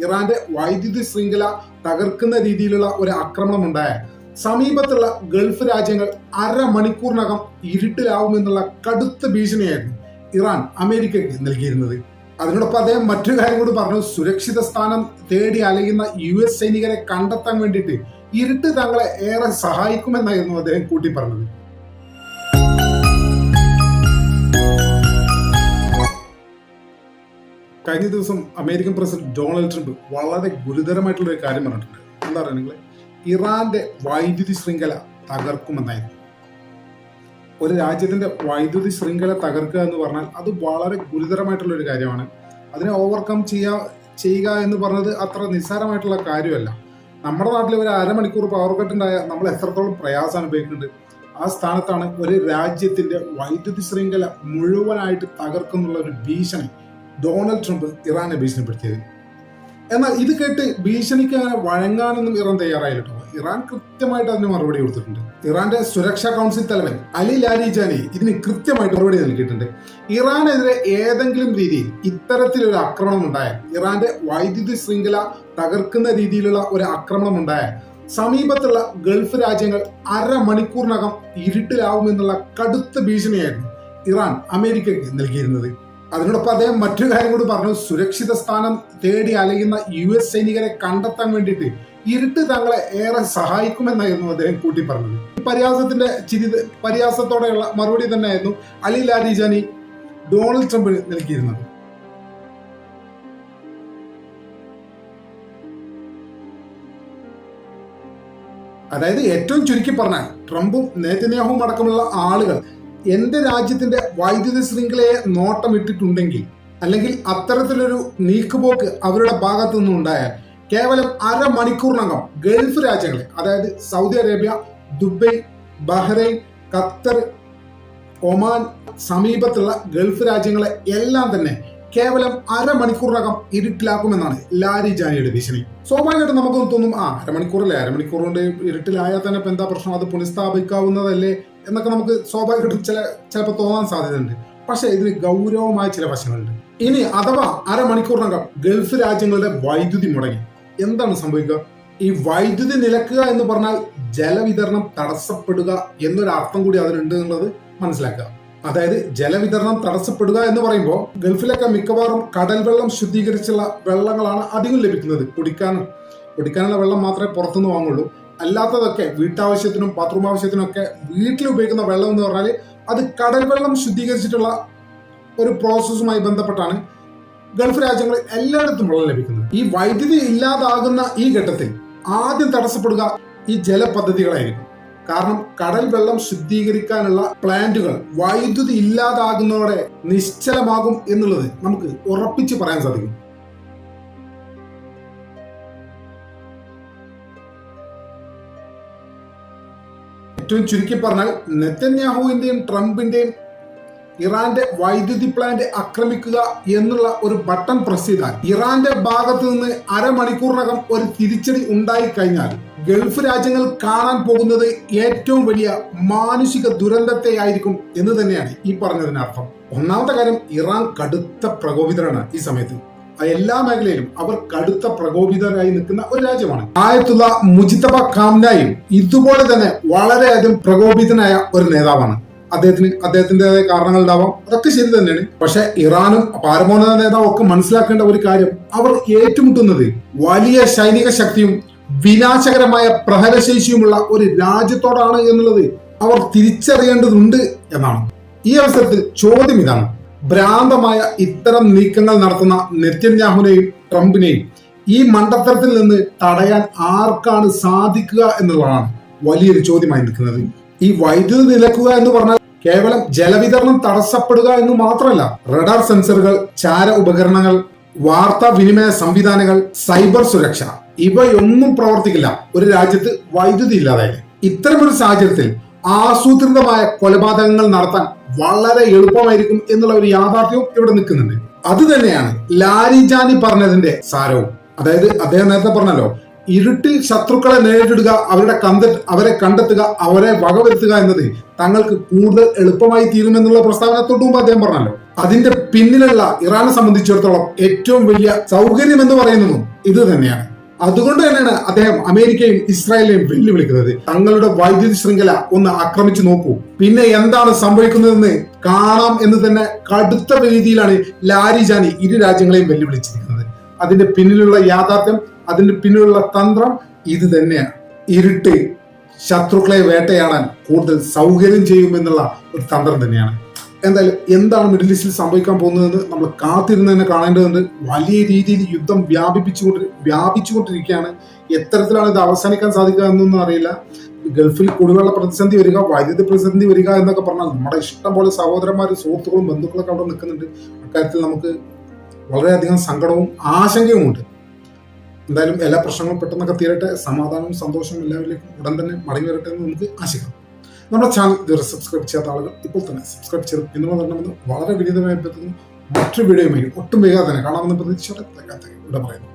ഇറാന്റെ വൈദ്യുതി ശൃംഖല തകർക്കുന്ന രീതിയിലുള്ള ഒരു ആക്രമണം ഉണ്ടായ സമീപത്തുള്ള ഗൾഫ് രാജ്യങ്ങൾ അരമണിക്കൂറിനകം ഇരുട്ടിലാവുമെന്നുള്ള കടുത്ത ഭീഷണിയായിരുന്നു ഇറാൻ അമേരിക്കയ്ക്ക് നൽകിയിരുന്നത്. അതിനോടൊപ്പം അദ്ദേഹം മറ്റൊരു കാര്യം കൂടി പറഞ്ഞു. സുരക്ഷിത സ്ഥാനം തേടി അലയുന്ന US സൈനികരെ കണ്ടെത്താൻ വേണ്ടിയിട്ട് ഇരുട്ട് തങ്ങളെ ഏറെ സഹായിക്കുമെന്നായിരുന്നു അദ്ദേഹം കൂട്ടി പറഞ്ഞത്. കഴിഞ്ഞ ദിവസം അമേരിക്കൻ പ്രസിഡന്റ് ഡൊണാൾഡ് ട്രംപ് വളരെ ഗുരുതരമായിട്ടുള്ള ഒരു കാര്യം പറഞ്ഞിട്ടുണ്ട്. എന്താ പറയുക, നിങ്ങൾ ഇറാന്റെ വൈദ്യുതി ശൃംഖല തകർക്കുമെന്നായിരുന്നു. ഒരു രാജ്യത്തിന്റെ വൈദ്യുതി ശൃംഖല തകർക്കുക എന്ന് പറഞ്ഞാൽ അത് വളരെ ഗുരുതരമായിട്ടുള്ള ഒരു കാര്യമാണ്. അതിനെ ഓവർകം ചെയ്യുക എന്ന് പറഞ്ഞത് അത്ര നിസ്സാരമായിട്ടുള്ള കാര്യമല്ല. നമ്മുടെ നാട്ടിൽ ഒരു അരമണിക്കൂർ പവർ കട്ട് ഉണ്ടായാൽ നമ്മൾ എത്രത്തോളം പ്രയാസം അനുഭവിക്കുന്നുണ്ട്. ആ സ്ഥാനത്താണ് ഒരു രാജ്യത്തിന്റെ വൈദ്യുതി ശൃംഖല മുഴുവനായിട്ട് തകർക്കുന്നുള്ള ഒരു ഭീഷണി ഡൊണാൾഡ് ട്രംപ് ഇറാനെ ഭീഷണിപ്പെടുത്തിയത്. എന്നാൽ ഇത് കേട്ട് ഭീഷണിക്ക് അങ്ങനെ വഴങ്ങാനൊന്നും ഇറാൻ തയ്യാറായിട്ടോ. ഇറാൻ കൃത്യമായിട്ട് അതിന് മറുപടി കൊടുത്തിട്ടുണ്ട്. ഇറാന്റെ സുരക്ഷാ കൗൺസിൽ തലവൻ അലി ലാരിജാനി ഇതിന് കൃത്യമായിട്ട് മറുപടി നൽകിയിട്ടുണ്ട്. ഇറാനെതിരെ ഏതെങ്കിലും രീതിയിൽ ഇത്തരത്തിലൊരു ആക്രമണം ഉണ്ടായാൽ, ഇറാന്റെ വൈദ്യുതി ശൃംഖല തകർക്കുന്ന രീതിയിലുള്ള ഒരു ആക്രമണം ഉണ്ടായാൽ സമീപത്തുള്ള ഗൾഫ് രാജ്യങ്ങൾ അരമണിക്കൂറിനകം ഇരുട്ടിലാവുമെന്നുള്ള കടുത്ത ഭീഷണിയായിരുന്നു ഇറാൻ അമേരിക്കയ്ക്ക് നൽകിയിരുന്നത്. അതിനോടൊപ്പം അദ്ദേഹം മറ്റൊരു കാര്യം കൂടി പറഞ്ഞു. സുരക്ഷിത സ്ഥാനം തേടി അലയുന്ന US സൈനികരെ കണ്ടെത്താൻ വേണ്ടിയിട്ട് ഇരുട്ട് തങ്ങളെ ഏറെ സഹായിക്കുമെന്നായിരുന്നു അദ്ദേഹം കൂട്ടി പറഞ്ഞത്. പരിഹാസത്തോടെയുള്ള മറുപടി തന്നെയായിരുന്നു അലി ലാരിജാനി ഡൊണാൾഡ് ട്രംപിന് നൽകിയിരുന്നത്. അതായത് ഏറ്റവും ചുരുക്കി പറഞ്ഞാൽ ട്രംപും നെതന്യാഹുവും അടക്കമുള്ള ആളുകൾ എന്റെ രാജ്യത്തിന്റെ വൈദ്യുതി ശൃംഖലയെ നോട്ടമിട്ടിട്ടുണ്ടെങ്കിൽ, അല്ലെങ്കിൽ അത്തരത്തിലൊരു നീക്കുപോക്ക് അവരുടെ ഭാഗത്തു നിന്നും ഉണ്ടായാൽ കേവലം അരമണിക്കൂറിനകം ഗൾഫ് രാജ്യങ്ങളെ, അതായത് Saudi Arabia, Dubai, Bahrain, Qatar, Oman, സമീപത്തുള്ള ഗൾഫ് രാജ്യങ്ങളെ എല്ലാം തന്നെ കേവലം അരമണിക്കൂറിനകം ഇരുട്ടിലാക്കുമെന്നാണ് ലാരിജാനിയുടെ ഭീഷണി. സ്വാഭാവികമായിട്ടും നമുക്കൊന്നും തോന്നും, അരമണിക്കൂർ കൊണ്ട് ഇരുട്ടിലായാൽ തന്നെ ഇപ്പൊ എന്താ പ്രശ്നം, അത് പുനഃസ്ഥാപിക്കാവുന്നതല്ലേ എന്നൊക്കെ നമുക്ക് സ്വാഭാവികമായിട്ടും ചിലപ്പോൾ തോന്നാൻ സാധ്യതയുണ്ട്. പക്ഷെ ഇതിന് ഗൗരവമായ ചില വശങ്ങളുണ്ട്. ഇനി അഥവാ അരമണിക്കൂറിനകം ഗൾഫ് രാജ്യങ്ങളുടെ വൈദ്യുതി മുടങ്ങി എന്താണ് സംഭവിക്കുക? ഈ വൈദ്യുതി നിലക്കുക എന്ന് പറഞ്ഞാൽ ജലവിതരണം തടസ്സപ്പെടുക എന്നൊരു അർത്ഥം കൂടി അതിനുണ്ട് എന്നുള്ളത് മനസ്സിലാക്കുക. അതായത് ജലവിതരണം തടസ്സപ്പെടുക എന്ന് പറയുമ്പോൾ ഗൾഫിലൊക്കെ മിക്കവാറും കടൽ വെള്ളം ശുദ്ധീകരിച്ചുള്ള വെള്ളങ്ങളാണ് അധികം ലഭിക്കുന്നത്. കുടിക്കാനുള്ള വെള്ളം മാത്രമേ പുറത്തുനിന്ന് വാങ്ങുള്ളൂ. അല്ലാത്തതൊക്കെ വീട്ടാവശ്യത്തിനും ബാത്റൂം ആവശ്യത്തിനും ഒക്കെ വീട്ടിൽ ഉപയോഗിക്കുന്ന വെള്ളം എന്ന് പറഞ്ഞാൽ അത് കടൽ വെള്ളം ശുദ്ധീകരിച്ചിട്ടുള്ള ഒരു പ്രോസസ്സുമായി ബന്ധപ്പെട്ടാണ് ഗൾഫ് രാജ്യങ്ങളിൽ എല്ലായിടത്തും വെള്ളം ലഭിക്കുന്നത്. ഈ വൈദ്യുതി ഇല്ലാതാകുന്ന ഈ ഘട്ടത്തിൽ ആദ്യം തടസ്സപ്പെടുക ഈ ജലപദ്ധതികളായിരിക്കും. കാരണം കടൽ വെള്ളം ശുദ്ധീകരിക്കാനുള്ള പ്ലാന്റുകൾ വൈദ്യുതി ഇല്ലാതാകുന്നതോടെ നിശ്ചലമാകും എന്നുള്ളത് നമുക്ക് ഉറപ്പിച്ച് പറയാൻ സാധിക്കും. ഏറ്റവും ചുരുക്കി പറഞ്ഞാൽ നെതന്യാഹുവിന്റെയും ട്രംപിന്റെയും ഇറാന്റെ വൈദ്യുതി പ്ലാന്റ് ആക്രമിക്കുക എന്നുള്ള ഒരു ബട്ടൺ പ്രസ് ചെയ്താൽ ഇറാന്റെ ഭാഗത്ത് നിന്ന് അരമണിക്കൂറിനകം ഒരു തിരിച്ചടി ഉണ്ടായി കഴിഞ്ഞാൽ ഗൾഫ് രാജ്യങ്ങൾ കാണാൻ പോകുന്നത് ഏറ്റവും വലിയ മാനുഷിക ദുരന്തത്തെ ആയിരിക്കും എന്ന് തന്നെയാണ് ഈ പറഞ്ഞതിനർത്ഥം. ഒന്നാമത്തെ കാര്യം, ഇറാൻ കടുത്ത പ്രകോപിതരാണ്. ഈ സമയത്ത് എല്ലാ മേഖലയിലും അവർ കടുത്ത പ്രകോപിതരായി നിൽക്കുന്ന ഒരു രാജ്യമാണ്. ആയത്തുള്ള മുജിത്തബ ഖാംനായും ഇതുപോലെ തന്നെ വളരെയധികം പ്രകോപിതനായ ഒരു നേതാവാണ്. അദ്ദേഹത്തിൻ്റെതായ കാരണങ്ങൾ ഉണ്ടാവാം, അതൊക്കെ ശരി തന്നെയാണ്. പക്ഷെ ഇറാനും പരമോന്നത നേതാവും ഒക്കെ മനസ്സിലാക്കേണ്ട ഒരു കാര്യം, അവർ ഏറ്റുമുട്ടുന്നത് വലിയ സൈനിക ശക്തിയും വിനാശകരമായ പ്രഹരശേഷിയുമുള്ള ഒരു രാജ്യത്തോടാണ് എന്നുള്ളത് അവർ തിരിച്ചറിയേണ്ടതുണ്ട് എന്നാണ്. ഈ അവസരത്തിൽ ചോദ്യം ഇതാണ്: ഭ്രാന്തമായ ഇത്തരം നീക്കങ്ങൾ നടത്തുന്ന നെതന്യാഹുവിനെയും ട്രംപിനെയും ഈ മണ്ടത്തരത്തിൽ നിന്ന് തടയാൻ ആർക്കാണ് സാധിക്കുക എന്നുള്ളതാണ് വലിയൊരു ചോദ്യമായി നിൽക്കുന്നത്. ഈ വൈദ്യുതി നിലക്കുക എന്ന് പറഞ്ഞാൽ കേവലം ജലവിതരണം തടസ്സപ്പെടുക എന്ന് മാത്രമല്ല, റഡാർ സെൻസറുകൾ, ചാര ഉപകരണങ്ങൾ, വാർത്താ വിനിമയ സംവിധാനങ്ങൾ, സൈബർ സുരക്ഷ ഇവയൊന്നും പ്രവർത്തിക്കില്ല ഒരു രാജ്യത്ത് വൈദ്യുതി ഇല്ലാതായാലും. ഇത്തരമൊരു സാഹചര്യത്തിൽ ആസൂത്രിതമായ കൊലപാതകങ്ങൾ നടത്താൻ വളരെ എളുപ്പമായിരിക്കും എന്നുള്ള ഒരു യാഥാർത്ഥ്യവും ഇവിടെ നിൽക്കുന്നുണ്ട്. അത് തന്നെയാണ് ലാരിജാനി പറഞ്ഞതിന്റെ സാരവും. അതായത് അദ്ദേഹം നേരത്തെ പറഞ്ഞല്ലോ, ഇരുട്ടിൽ ശത്രുക്കളെ നേരിടുക, അവരെ കണ്ടെത്തുക, അവരെ വകവരുത്തുക എന്നത് തങ്ങൾക്ക് കൂടുതൽ എളുപ്പമായി തീരുമെന്നുള്ള പ്രസ്താവന തൊട്ട് മുമ്പ് അദ്ദേഹം പറഞ്ഞല്ലോ. അതിന്റെ പിന്നിലുള്ള ഇറാനെ സംബന്ധിച്ചിടത്തോളം ഏറ്റവും വലിയ സൗകര്യം എന്ന് പറയുന്നതും ഇത് തന്നെയാണ്. അതുകൊണ്ട് തന്നെയാണ് അദ്ദേഹം അമേരിക്കയും ഇസ്രായേലിനെയും വെല്ലുവിളിക്കുന്നത്. തങ്ങളുടെ വൈദ്യുതി ശൃംഖല ഒന്ന് ആക്രമിച്ചു നോക്കൂ, പിന്നെ എന്താണ് സംഭവിക്കുന്നതെന്ന് കാണാം എന്ന് തന്നെ കടുത്ത രീതിയിലാണ് ലാരിജാനി ഇരു രാജ്യങ്ങളെയും വെല്ലുവിളിച്ചിരിക്കുന്നത്. അതിന്റെ പിന്നിലുള്ള യാഥാർത്ഥ്യം, അതിന്റെ പിന്നിലുള്ള തന്ത്രം ഇത് തന്നെയാണ്. ഇരുട്ട് ശത്രുക്കളെ വേട്ടയാടാൻ കൂടുതൽ സൗകര്യം ചെയ്യുമെന്നുള്ള ഒരു തന്ത്രം തന്നെയാണ്. എന്തായാലും എന്താണ് മിഡിൽ ഈസ്റ്റിൽ സംഭവിക്കാൻ പോകുന്നതെന്ന് നമ്മൾ കാത്തിരുന്ന് തന്നെ കാണേണ്ടതുണ്ട്. വലിയ രീതിയിൽ യുദ്ധം വ്യാപിച്ചുകൊണ്ടിരിക്കുകയാണ്. എത്തരത്തിലാണ് ഇത് അവസാനിക്കാൻ സാധിക്കുക എന്നൊന്നും അറിയില്ല. ഗൾഫിൽ കുടിവെള്ള പ്രതിസന്ധി വരിക, വൈദ്യുതി പ്രതിസന്ധി വരിക എന്നൊക്കെ പറഞ്ഞാൽ നമ്മുടെ ഇഷ്ടം പോലെ സഹോദരന്മാരും സുഹൃത്തുക്കളും ബന്ധുക്കളൊക്കെ അവിടെ നിൽക്കുന്നുണ്ട്. അക്കാര്യത്തിൽ നമുക്ക് വളരെയധികം സങ്കടവും ആശങ്കയും ഉണ്ട്. എന്തായാലും എല്ലാ പ്രശ്നങ്ങളും പെട്ടെന്നൊക്കെ തീരട്ടെ, സമാധാനവും സന്തോഷവും എല്ലാവരിലേക്കും ഉടൻ തന്നെ മടങ്ങി വരട്ടെ എന്ന് നമുക്ക് ആശിക്കാം. നമ്മുടെ ചാനൽ ഇതുവരെ സബ്സ്ക്രൈബ് ചെയ്യാത്ത ആളുകൾ ഇപ്പോൾ തന്നെ സബ്സ്ക്രൈബ് ചെയ്ത് പിന്തുണ തരണമെന്ന് വളരെ വിനീതമായി അഭ്യർത്ഥിക്കുന്നു. മറ്റൊരു വീഡിയോയുമായി ഒട്ടും വേഗം തന്നെ കാണാമെന്ന് പ്രതീക്ഷയോടെ ഇവിടെ പറയുന്നു.